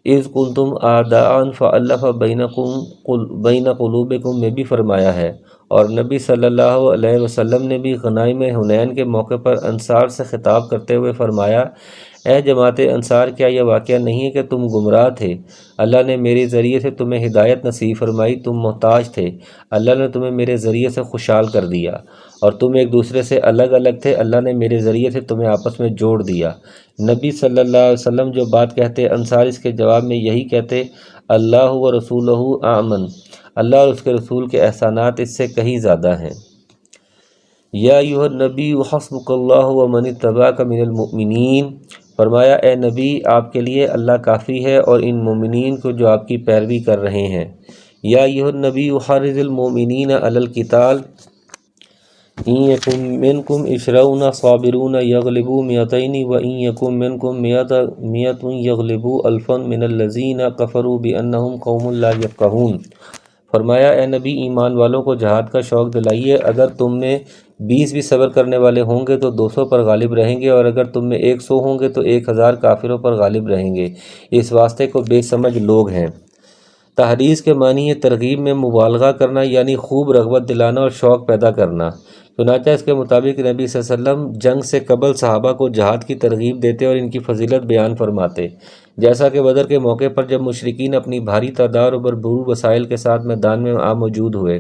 اذ کنتم اعداء فألف بین قلوبکم میں بھی فرمایا ہے، اور نبی صلی اللہ علیہ وسلم نے بھی غنائم حنین کے موقع پر انصار سے خطاب کرتے ہوئے فرمایا، اے جماعت انصار، کیا یہ واقعہ نہیں ہے کہ تم گمراہ تھے، اللہ نے میرے ذریعے سے تمہیں ہدایت نصیب فرمائی، تم محتاج تھے، اللہ نے تمہیں میرے ذریعے سے خوشحال کر دیا، اور تم ایک دوسرے سے الگ الگ تھے، اللہ نے میرے ذریعے سے تمہیں آپس میں جوڑ دیا۔ نبی صلی اللہ علیہ وسلم جو بات کہتے، انصار اس کے جواب میں یہی کہتے، اللہ و رسولہ اعمن، اللہ اور اس کے رسول کے احسانات اس سے کہیں زیادہ ہیں۔ یا ایھا النبی حسبک اللہ ومن اتبعک من المؤمنین، فرمایا اے نبی آپ کے لیے اللہ کافی ہے اور ان مومنین کو جو آپ کی پیروی کر رہے ہیں۔ یا ایھا النبی حرض المؤمنین علی القتال ان یکن منکم عشرون صابرون یغلبوا مئتین وان یکن منکم مئۃ یغلبوا الفا من الذین کفروا بانہم قوم لا یفقہون۔ فرمایا اے نبی ایمان والوں کو جہاد کا شوق دلائیے، اگر تم میں 20 بھی صبر کرنے والے ہوں گے تو 200 پر غالب رہیں گے، اور اگر تم میں 100 ہوں گے تو 1000 کافروں پر غالب رہیں گے، اس واسطے کو بے سمجھ لوگ ہیں۔ تحریض کے معنی ہے ترغیب میں مبالغہ کرنا، یعنی خوب رغبت دلانا اور شوق پیدا کرنا۔ چنانچہ اس کے مطابق نبی صلی اللہ علیہ وسلم جنگ سے قبل صحابہ کو جہاد کی ترغیب دیتے اور ان کی فضیلت بیان فرماتے، جیسا کہ بدر کے موقع پر جب مشرکین اپنی بھاری تعداد اور بھرپور وسائل کے ساتھ میدان میں موجود ہوئے،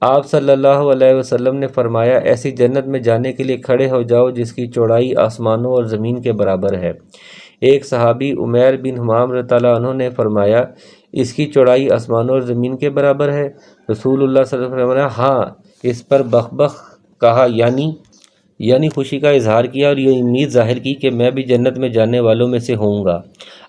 آپ صلی اللہ علیہ وسلم نے فرمایا ایسی جنت میں جانے کے لیے کھڑے ہو جاؤ جس کی چوڑائی آسمانوں اور زمین کے برابر ہے۔ ایک صحابی عمیر بن حمام رضی اللہ عنہ نے فرمایا اس کی چوڑائی آسمانوں اور زمین کے برابر ہے؟ رسول اللہ صلی اللہ علیہ وسلم نے ہاں، اس پر بخ بخ کہا، یعنی خوشی کا اظہار کیا اور یہ امید ظاہر کی کہ میں بھی جنت میں جانے والوں میں سے ہوں گا۔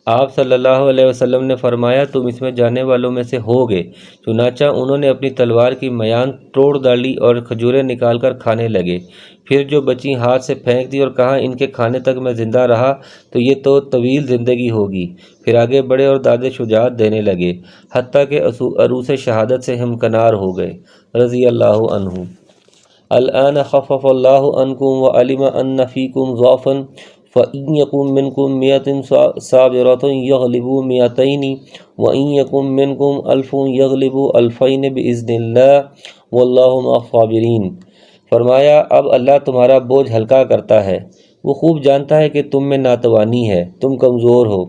آپ صلی اللہ علیہ وسلم نے فرمایا تم اس میں جانے والوں میں سے ہوگے۔ چنانچہ انہوں نے اپنی تلوار کی میان توڑ ڈالی اور کھجوریں نکال کر کھانے لگے، پھر جو بچی ہاتھ سے پھینک دی اور کہا ان کے کھانے تک میں زندہ رہا تو یہ تو طویل زندگی ہوگی۔ پھر آگے بڑھے اور داد شجاعت دینے لگے، حتیٰ کہ عروس شہادت سے ہمکنار ہو گئے، رضی اللہ عنہ۔ الآن خفف اللہ عنکم وعلم ان فیکم ضعفا فإن یکن منکم مئۃ صابرۃ یغلبوا مئتین وإن یکن منکم الف یغلبوا الفین بإذن اللہ واللہ مع الصابرین۔ فرمایا اب اللہ تمہارا بوجھ ہلکا کرتا ہے، وہ خوب جانتا ہے کہ تم میں ناتوانی ہے، تم کمزور ہو،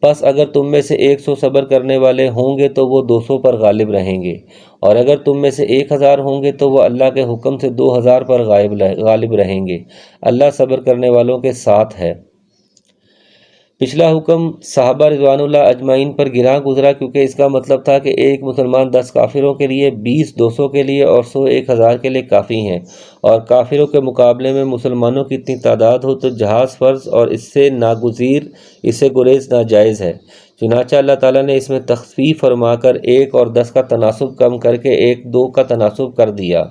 پس اگر تم میں سے 100 صبر کرنے والے ہوں گے تو وہ 200 پر غالب رہیں گے، اور اگر تم میں سے 1000 ہوں گے تو وہ اللہ کے حکم سے 2000 پر غالب رہیں گے، اللہ صبر کرنے والوں کے ساتھ ہے۔ پچھلا حکم صحابہ رضوان اللہ اجمعین پر گراں گزرا کیونکہ اس کا مطلب تھا کہ ایک مسلمان 10 کافروں کے لیے، 20 200 کے لیے اور 100 1000 کے لیے کافی ہیں، اور کافروں کے مقابلے میں مسلمانوں کی اتنی تعداد ہو تو جہاز فرض اور اس سے ناگزیر، اس سے گریز ناجائز ہے۔ چنانچہ اللہ تعالیٰ نے اس میں تخفیف فرما کر 1 اور 10 کا تناسب کم کر کے 1 2 کا تناسب کر دیا۔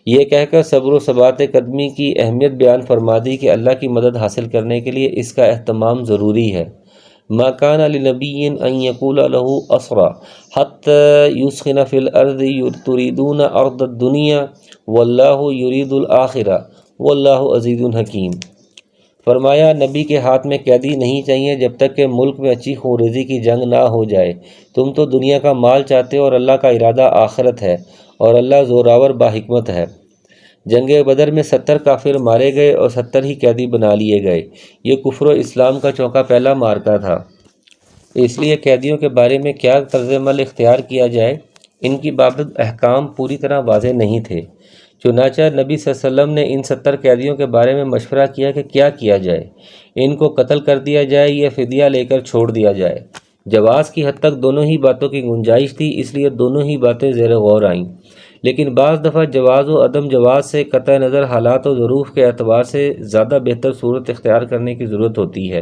یہ کہہ کر صبر و ثبات قدمی کی اہمیت بیان فرما دی کہ اللہ کی مدد حاصل کرنے کے لیے اس کا اہتمام ضروری ہے۔ ما کان لنبی ان یقول له اسرى حتى یسخن فی الارض تریدون ارض الدنیا واللہ یرید الآخرہ واللہ عزیز حکیم۔ فرمایا نبی کے ہاتھ میں قیدی نہیں چاہیے جب تک کہ ملک میں اچھی خونریزی کی جنگ نہ ہو جائے۔ تم تو دنیا کا مال چاہتے ہو اور اللہ کا ارادہ آخرت ہے، اور اللہ زوراور باحکمت ہے۔ جنگ بدر میں 70 کافر مارے گئے اور 70 ہی قیدی بنا لیے گئے۔ یہ کفر و اسلام کا چونکا پہلا معرکہ تھا، اس لیے قیدیوں کے بارے میں کیا طرز عمل اختیار کیا جائے، ان کی بابت احکام پوری طرح واضح نہیں تھے۔ چنانچہ نبی صلی اللہ علیہ وسلم نے ان 70 قیدیوں کے بارے میں مشورہ کیا کہ کیا کیا جائے، ان کو قتل کر دیا جائے یا فدیہ لے کر چھوڑ دیا جائے۔ جواز کی حد تک دونوں ہی باتوں کی گنجائش تھی، اس لیے دونوں ہی باتیں زیر غور آئیں، لیکن بعض دفعہ جواز و عدم جواز سے قطع نظر حالات و ظروف کے اعتبار سے زیادہ بہتر صورت اختیار کرنے کی ضرورت ہوتی ہے۔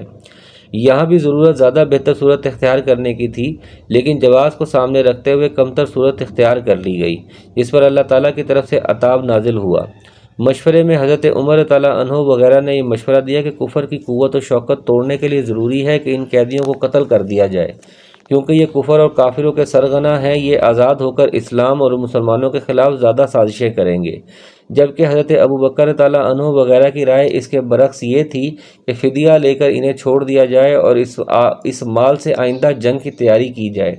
یہاں بھی ضرورت زیادہ بہتر صورت اختیار کرنے کی تھی، لیکن جواز کو سامنے رکھتے ہوئے کمتر صورت اختیار کر لی گئی، جس پر اللہ تعالیٰ کی طرف سے عتاب نازل ہوا۔ مشورے میں حضرت عمر رضی اللہ عنہ وغیرہ نے یہ مشورہ دیا کہ کفر کی قوت و شوکت توڑنے کے لیے ضروری ہے کہ ان قیدیوں کو قتل کر دیا جائے، کیونکہ یہ کفر اور کافروں کے سرغنہ ہیں، یہ آزاد ہو کر اسلام اور مسلمانوں کے خلاف زیادہ سازشیں کریں گے۔ جبکہ حضرت ابوبکر رضی اللہ عنہ وغیرہ کی رائے اس کے برعکس یہ تھی کہ فدیہ لے کر انہیں چھوڑ دیا جائے اور اس مال سے آئندہ جنگ کی تیاری کی جائے۔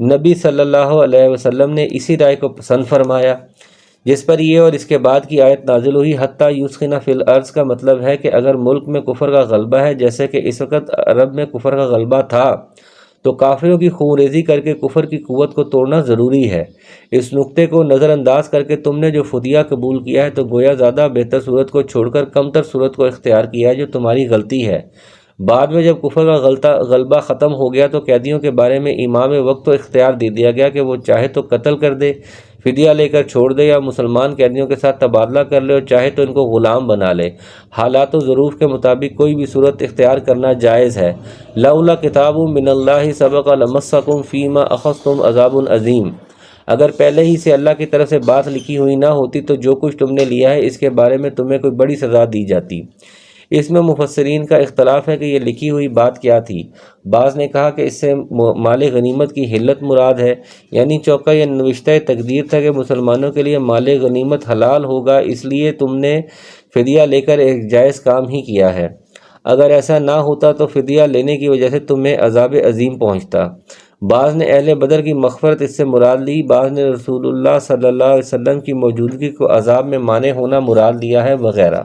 نبی صلی اللہ علیہ وسلم نے اسی رائے کو پسند فرمایا، جس پر یہ اور اس کے بعد کی آیت نازل ہوئی۔ حتیٰ یسخن فی الارض کا مطلب ہے کہ اگر ملک میں کفر کا غلبہ ہے، جیسے کہ اس وقت عرب میں کفر کا غلبہ تھا، تو کافروں کی خونریزی کر کے کفر کی قوت کو توڑنا ضروری ہے۔ اس نقطے کو نظر انداز کر کے تم نے جو فدیہ قبول کیا ہے تو گویا زیادہ بہتر صورت کو چھوڑ کر کمتر صورت کو اختیار کیا ہے، جو تمہاری غلطی ہے۔ بعد میں جب کفر کا غلبہ ختم ہو گیا تو قیدیوں کے بارے میں امام وقت تو اختیار دے دیا گیا کہ وہ چاہے تو قتل کر دے، فدیہ لے کر چھوڑ دے یا مسلمان قیدیوں کے ساتھ تبادلہ کر لے، اور چاہے تو ان کو غلام بنا لے۔ حالات و ظروف کے مطابق کوئی بھی صورت اختیار کرنا جائز ہے۔ لولا کتاب من اللہ سبق لمسکم فیما اخذتم عذاب عظیم، اگر پہلے ہی سے اللہ کی طرف سے بات لکھی ہوئی نہ ہوتی تو جو کچھ تم نے لیا ہے اس کے بارے میں تمہیں کوئی بڑی سزا دی جاتی۔ اس میں مفسرین کا اختلاف ہے کہ یہ لکھی ہوئی بات کیا تھی۔ بعض نے کہا کہ اس سے مال غنیمت کی حلت مراد ہے، یعنی چوکہ یا نوشتہ تقدیر تھا کہ مسلمانوں کے لیے مال غنیمت حلال ہوگا، اس لیے تم نے فدیہ لے کر ایک جائز کام ہی کیا ہے۔ اگر ایسا نہ ہوتا تو فدیہ لینے کی وجہ سے تمہیں عذاب عظیم پہنچتا۔ بعض نے اہل بدر کی مغفرت اس سے مراد لی، بعض نے رسول اللہ صلی اللہ علیہ وسلم کی موجودگی کو عذاب میں مانع ہونا مراد لیا ہے وغیرہ۔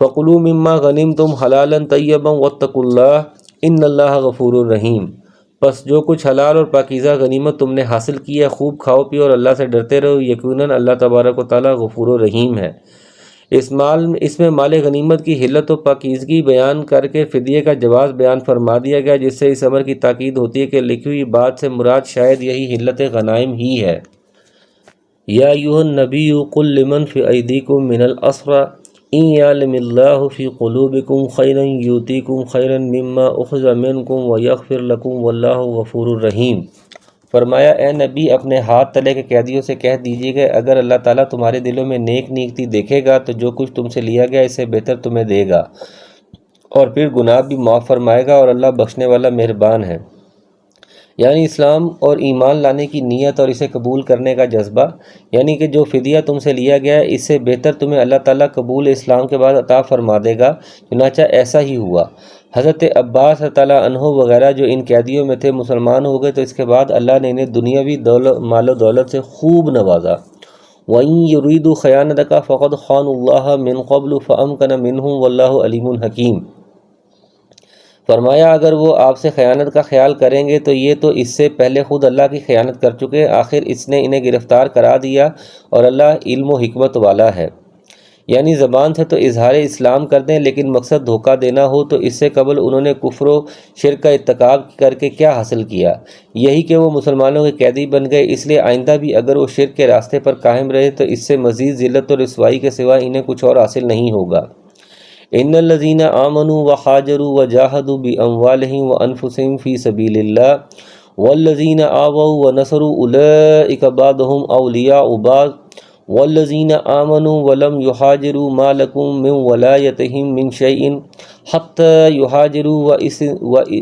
فَقُلُوا مِمَّا غَنِمْتُمْ حَلَالًا طَيِّبًا وَاتَّقُوا اللَّهَ إِنَّ اللَّهَ غَفُورٌ رَحِيمٌ، پس جو کچھ حلال اور پاکیزہ غنیمت تم نے حاصل کی ہے خوب کھاؤ پیو اور اللہ سے ڈرتے رہو، یقیناً اللہ تبارک و تعالیٰ غفور و رحیم ہے۔ اس میں مال غنیمت کی حلت و پاکیزگی بیان کر کے فدیے کا جواز بیان فرما دیا گیا، جس سے اس امر کی تاکید ہوتی ہے کہ لکھی ہوئی بات سے مراد شاید یہی حلت غنائم ہی ہے۔ یا ایھا النبی قل لمن فی ایدیکم من الاسری ان یعلم اللہ فی قلوبکم خیرا یؤتیکم خیرا مما اخذ منکم ویغفر لکم واللہ غفور رحیم، فرمایا اے نبی اپنے ہاتھ تلے کے قیدیوں سے کہہ دیجیے کہ اگر اللہ تعالیٰ تمہارے دلوں میں نیک نیکتی دیکھے گا تو جو کچھ تم سے لیا گیا اس سے بہتر تمہیں دے گا، اور پھر گناہ بھی معاف فرمائے گا، اور اللہ بخشنے والا مہربان ہے۔ یعنی اسلام اور ایمان لانے کی نیت اور اسے قبول کرنے کا جذبہ، یعنی کہ جو فدیہ تم سے لیا گیا ہے اس سے بہتر تمہیں اللہ تعالیٰ قبول اسلام کے بعد عطا فرما دے گا، چنانچہ ایسا ہی ہوا۔ حضرت عباس رضی اللہ عنہ وغیرہ جو ان قیدیوں میں تھے مسلمان ہو گئے تو اس کے بعد اللہ نے انہیں دنیاوی مال و دولت سے خوب نوازا۔ وَإِن يُرِيدُوا خِيَانَتَكَ فَقَدْ خَانُوا اللَّهَ مِن قَبْلُ فَأَمْكَنَ مِنْهُمْ وَاللَّهُ عَلِيمٌ حَكِيمٌ، فرمایا اگر وہ آپ سے خیانت کا خیال کریں گے تو یہ تو اس سے پہلے خود اللہ کی خیانت کر چکے، آخر اس نے انہیں گرفتار کرا دیا، اور اللہ علم و حکمت والا ہے۔ یعنی زبان سے تو اظہار اسلام کر دیں لیکن مقصد دھوکہ دینا ہو، تو اس سے قبل انہوں نے کفر و شرک کا ارتکاب کر کے کیا حاصل کیا؟ یہی کہ وہ مسلمانوں کے قیدی بن گئے، اس لیے آئندہ بھی اگر وہ شرک کے راستے پر قائم رہے تو اس سے مزید ذلت اور رسوائی کے سوا انہیں کچھ اور حاصل نہیں ہوگا۔ ان الذین آمنوا وہاجروا وجاہدوا باموالہم وانفسہم فی سبیل اللہ والذین آووا ونصروا اولئک بعضهم اولیاء بعض والذین آمنوا ولم یہاجروا ما لکم من ولایتہم من شیء حتی یہاجروا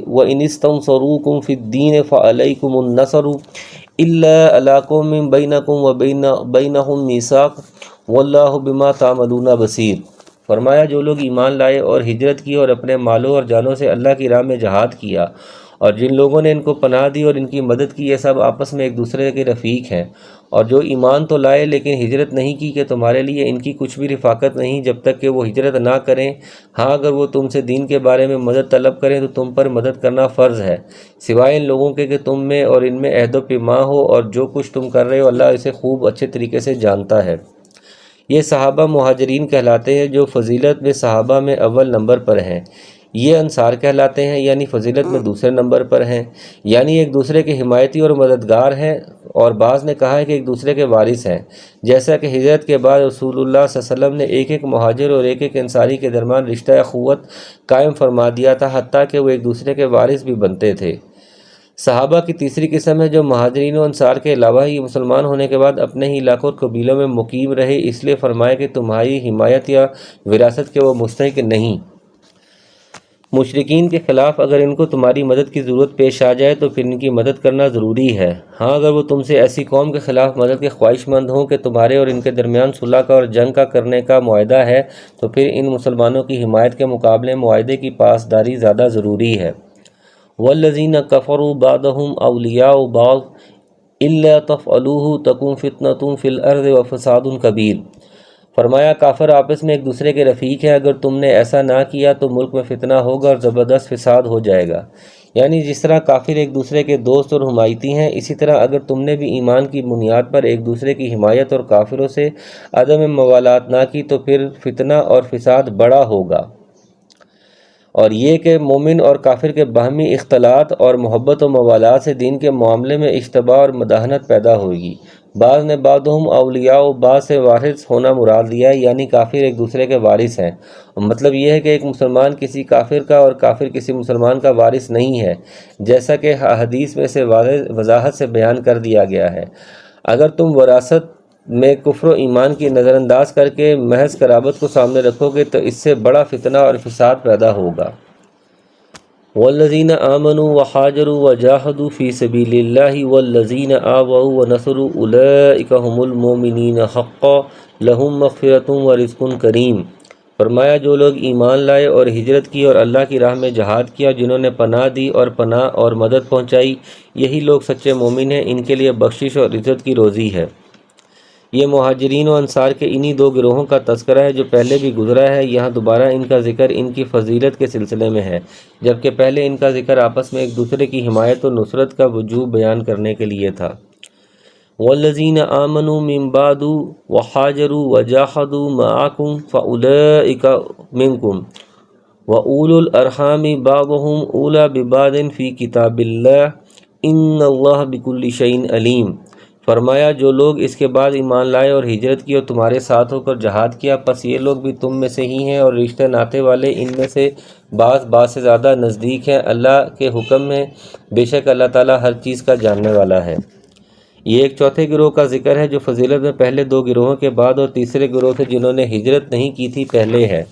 وان استنصروکم فی الدین فعلیکم النصر الا علی قوم بینکم وبینہم میثاق واللہ بما تعملون بصیر، فرمایا جو لوگ ایمان لائے اور ہجرت کی اور اپنے مالوں اور جانوں سے اللہ کی راہ میں جہاد کیا، اور جن لوگوں نے ان کو پناہ دی اور ان کی مدد کی، یہ سب آپس میں ایک دوسرے کے رفیق ہیں، اور جو ایمان تو لائے لیکن ہجرت نہیں کی کہ تمہارے لیے ان کی کچھ بھی رفاقت نہیں جب تک کہ وہ ہجرت نہ کریں۔ ہاں اگر وہ تم سے دین کے بارے میں مدد طلب کریں تو تم پر مدد کرنا فرض ہے، سوائے ان لوگوں کے کہ تم میں اور ان میں عہد و پیمان ہو، اور جو کچھ تم کر رہے ہو اللہ اسے خوب اچھے طریقے سے جانتا ہے۔ یہ صحابہ مہاجرین کہلاتے ہیں جو فضیلت میں صحابہ میں اول نمبر پر ہیں، یہ انصار کہلاتے ہیں یعنی فضیلت میں دوسرے نمبر پر ہیں، یعنی ایک دوسرے کے حمایتی اور مددگار ہیں، اور بعض نے کہا ہے کہ ایک دوسرے کے وارث ہیں، جیسا کہ ہجرت کے بعد رسول اللہ صلی اللہ علیہ وسلم نے ایک ایک مہاجر اور ایک ایک انصاری کے درمیان رشتہ اخوت قائم فرما دیا تھا، حتیٰ کہ وہ ایک دوسرے کے وارث بھی بنتے تھے۔ صحابہ کی تیسری قسم ہے جو مہاجرین و انصار کے علاوہ ہی مسلمان ہونے کے بعد اپنے ہی علاقوں اور قبیلوں میں مقیم رہے، اس لیے فرمایا کہ تمہاری حمایت یا وراثت کے وہ مستحق نہیں۔ مشرکین کے خلاف اگر ان کو تمہاری مدد کی ضرورت پیش آ جائے تو پھر ان کی مدد کرنا ضروری ہے۔ ہاں اگر وہ تم سے ایسی قوم کے خلاف مدد کے خواہش مند ہوں کہ تمہارے اور ان کے درمیان صلح کا اور جنگ کا کرنے کا معاہدہ ہے تو پھر ان مسلمانوں کی حمایت کے مقابلے معاہدے کی پاسداری زیادہ ضروری ہے۔ والذین کفروا بعضهم اولیاء بعض الا تفعلوه تکن فتنة فی الارض وفساد کبیر، فرمایا کافر آپس میں ایک دوسرے کے رفیق ہیں، اگر تم نے ایسا نہ کیا تو ملک میں فتنہ ہوگا اور زبردست فساد ہو جائے گا۔ یعنی جس طرح کافر ایک دوسرے کے دوست اور حمایتی ہیں، اسی طرح اگر تم نے بھی ایمان کی بنیاد پر ایک دوسرے کی حمایت اور کافروں سے عدم موالات نہ کی تو پھر فتنہ اور فساد بڑا ہوگا۔ اور یہ کہ مومن اور کافر کے باہمی اختلاط اور محبت و موالات سے دین کے معاملے میں اشتباہ اور مداہنت پیدا ہوگی۔ بعض نے بعضہم اولیاء و بعض سے وارث ہونا مراد لیا ہے، یعنی کافر ایک دوسرے کے وارث ہیں۔ مطلب یہ ہے کہ ایک مسلمان کسی کافر کا اور کافر کسی مسلمان کا وارث نہیں ہے، جیسا کہ حدیث میں سے وضاحت سے بیان کر دیا گیا ہے۔ اگر تم وراثت میں کفر و ایمان کی نظر انداز کر کے محض قرابت کو سامنے رکھو گے تو اس سے بڑا فتنہ اور فساد پیدا ہوگا۔ والذین آمنوا وحاجروا وجاہدوا فی سبیل اللہ والذین آووا ونصروا اولئک هم المؤمنین حقا لہم مغفرۃ ورزق کریم۔ فرمایا جو لوگ ایمان لائے اور ہجرت کی اور اللہ کی راہ میں جہاد کیا، جنہوں نے پناہ دی اور پناہ اور مدد پہنچائی، یہی لوگ سچے مومن ہیں، ان کے لیے بخشش اور عزت کی روزی ہے۔ یہ مہاجرین و انصار کے انہی دو گروہوں کا تذکرہ ہے جو پہلے بھی گزرا ہے، یہاں دوبارہ ان کا ذکر ان کی فضیلت کے سلسلے میں ہے، جبکہ پہلے ان کا ذکر آپس میں ایک دوسرے کی حمایت و نصرت کا وجوب بیان کرنے کے لیے تھا۔ والذین آمنوا من بعد وحاجروا وجاہدوا معکم فاولئک منکم وأولو الارحام بعضهم اولی ببعض فی کتاب اللہ ان اللہ بکل شیء علیم۔ فرمایا جو لوگ اس کے بعد ایمان لائے اور ہجرت کی اور تمہارے ساتھ ہو کر جہاد کیا، پس یہ لوگ بھی تم میں سے ہی ہیں اور رشتے ناتے والے ان میں سے بعض سے زیادہ نزدیک ہیں اللہ کے حکم میں، بے شک اللہ تعالیٰ ہر چیز کا جاننے والا ہے۔ یہ ایک چوتھے گروہ کا ذکر ہے جو فضیلت میں پہلے دو گروہوں کے بعد اور تیسرے گروہ سے جنہوں نے ہجرت نہیں کی تھی پہلے ہے۔